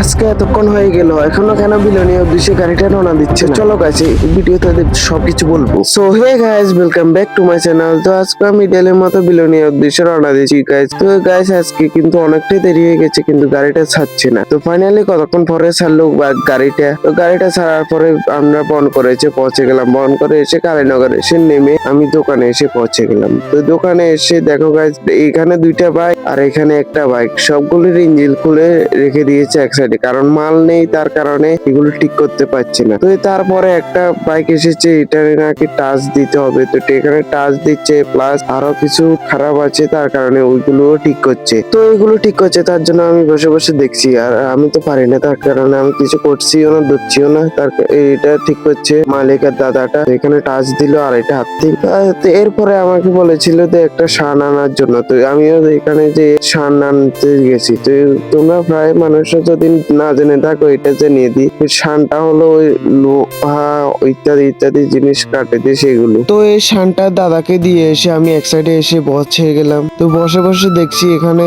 আজকে এতক্ষণ হয়ে গেল, এখনো কেন বিলনীয় উদ্দেশ্যে গাড়িটা রওনা দিচ্ছে না? চলো গাইস এই ভিডিওতে সবকিছু বলবো। So hey guys, welcome back to my channel. তো আজকে আমি ডেলের মতো বিলনীয় উদ্দেশ্যে রওনা দিচ্ছি গাইস। তো গাইস আজকে কিন্তু অনেকটাই দেরি হয়ে গেছে, কিন্তু গাড়িটা ছাড়ছে না। তো ফাইনালি কতক্ষণ পরে ছাড়লো গাড়িটা। তো গাড়িটা ছাড়ার পরে আমরা বন করে পৌঁছে গেলাম। বন করে এসে কালীনগর এসে নেমে আমি দোকানে এসে পৌঁছে গেলাম। তো দোকানে এসে দেখো গাইস, এখানে দুইটা বাইক আর এখানে একটা বাইক, সবগুলির ইঞ্জিন খুলে রেখে দিয়েছে এক সাইডে, কারণ মাল নেই, তার কারণে এগুলো ঠিক করতে পারছি না। তো তারপরে একটা বাইক এসেছে, এটা নাকি টাচ দিতে হবে। তো এখানে টাচ দিচ্ছে, প্লাস আরো কিছু খারাপ আছে, তার কারণে ওইগুলো ঠিক করছে। তো এগুলো ঠিক করছে, তার জন্য আমি বসে বসে দেখছি, আর আমি তো পারি না, তার কারণে আমি কিছু করছিও না, ধরছিও না। তার এটা ঠিক করছে মালিকের দাদাটা। এখানে টাচ দিল আর এটা হাত থেকে। তো এরপরে আমাকে বলেছিল যে একটা শান আনার জন্য। তো আমিও এখানে যে শান আনতে গেছি। তো তোমরা প্রায় মানুষরা যদি না জেনে থাকো, এটা জেনে দিই। শানটা হলো ওই লোহা ইত্যাদি ইত্যাদি জিনিস কাটে দিয়ে সেগুলো। তো এই শানটা দাদাকে দিয়ে এসে আমি এক সাইডে এসে বসে গেলাম। তো বসে বসে দেখছি এখানে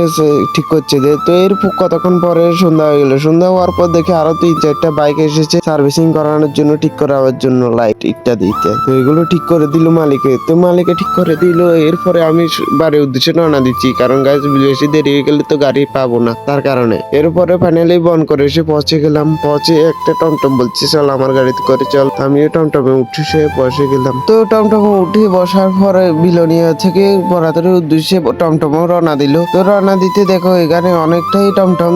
ঠিক করছে যে। তো এর কতক্ষণ পরে সন্ধ্যা হয়ে গেল। সন্ধ্যা হওয়ার পর দেখে আরো 3-4টা বাইক এসেছে সার্ভিসিং করানোর জন্য, ঠিক করার জন্য, লাইট ইত্যাদি ইত্যাদি। তো এগুলো ঠিক করে দিল মালিকে। তো মালিকে ঠিক করে দিল। এরপরে আমি বাড়ির উদ্দেশ্যে রওনা দিচ্ছি, কারণ গাছ বেশি দেরি হয়ে গেলে তো গাড়ি পাবো না, তার কারণে। এরপরে ফাইনালি বন করে এসে পৌঁছে গেলাম। পৌঁছে একটা টমটম বলছি চল আমার গাড়িতে করে চল। আমিও টমটমে উঠে সে বসে গেলাম। তো টমটমে উঠে বসার পরে বিলোনিয়া থেকে বরাতের উদ্দেশ্যে টমটমও রওনা দিল। তো রওনা দিতে দেখো এখানে অনেকটাই টমটম।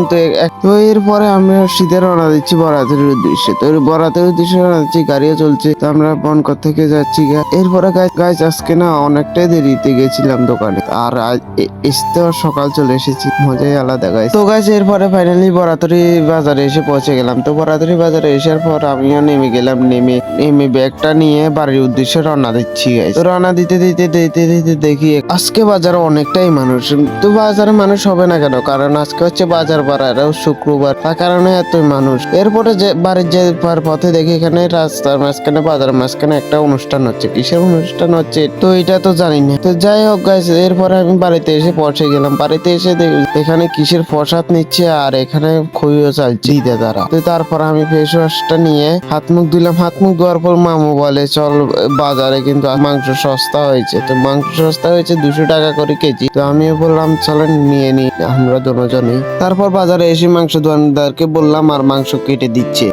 তো এরপরে আমরা সিধে রওনা দিচ্ছি বরাতের উদ্দেশ্যে। তো বরাতের উদ্দেশ্যে রওনা দিচ্ছি, গাড়িও চলছে। তো আমরা বনকর থেকে যাচ্ছি। এরপরে গাছ আজকে না অনেকটাই দেরিতে গেছিলাম দোকানে, আর আসতে সকাল চলে এসেছি, মজাই আলাদা গাইস। তো গাইস এরপরে ফাইনালি বরাতরি বাজারে এসে পৌঁছে গেলাম। তো বরাতরি বাজারে আসার পর আমিও নেমে গেলাম। নেমে ব্যাগটা নিয়ে বাড়ির উদ্দেশ্যে রওনা দিচ্ছি গাইস। তো রওনা দিতে দেখি আজকে বাজারে অনেকটাই মানুষ। তো বাজারে মানুষ হবে না কেন, কারণ আজকে হচ্ছে বাজার বাড়ারও শুক্রবার, তার কারণে এত মানুষ। এরপরে যে বাড়ির যে পথে দেখি এখানে রাস্তার মাঝখানে বাজারের মাঝখানে একটা অনুষ্ঠান হচ্ছে। কিসের অনুষ্ঠান হচ্ছে তো এটা তো জানি না। তো যাই হোক গাইস, এরপরে আমি বাড়িতে এসে পৌঁছে গেলাম। বাড়িতে এসে এখানে কিসের প্রসাদ নিচ্ছে, আর এখানে খইও চালছে দিতে তারা। তো তারপর আমি ফেস ওয়াশটা নিয়ে হাত মুখ ধুলাম। হাত মুখ ধোয়ার পর মামু বলে চল বাজারে কিন্তু মাংস সস্তা হয়েছে। তো মাংস সস্তা হয়েছে 200 টাকা করে কেজি। তো আমিও বললাম চলেন নিয়ে নি আমরা দুজনেই। তারপর বাজারে এসে মাংস দোকানদারকে বললাম, আর মাংস কেটে দিচ্ছে।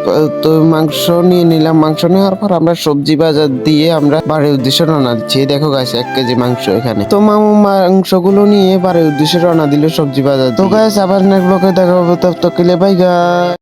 তো মাংস নিয়ে নিলাম। মাংস নেওয়ার পর আমরা সবজি বাজার দিয়ে আমরা বাড়ির উদ্দেশ্যে রওনা দিচ্ছি। দেখো গাছ 1 কেজি মাংস এখানে। তো মামু মাংসগুলো নিয়ে বাড়ির উদ্দেশ্যে রওনা দিল সবজি বাজার। তো গাছ আবার নেক্সট ব্লগে দেখা হবে, ততক্ষণ বাই গাইস।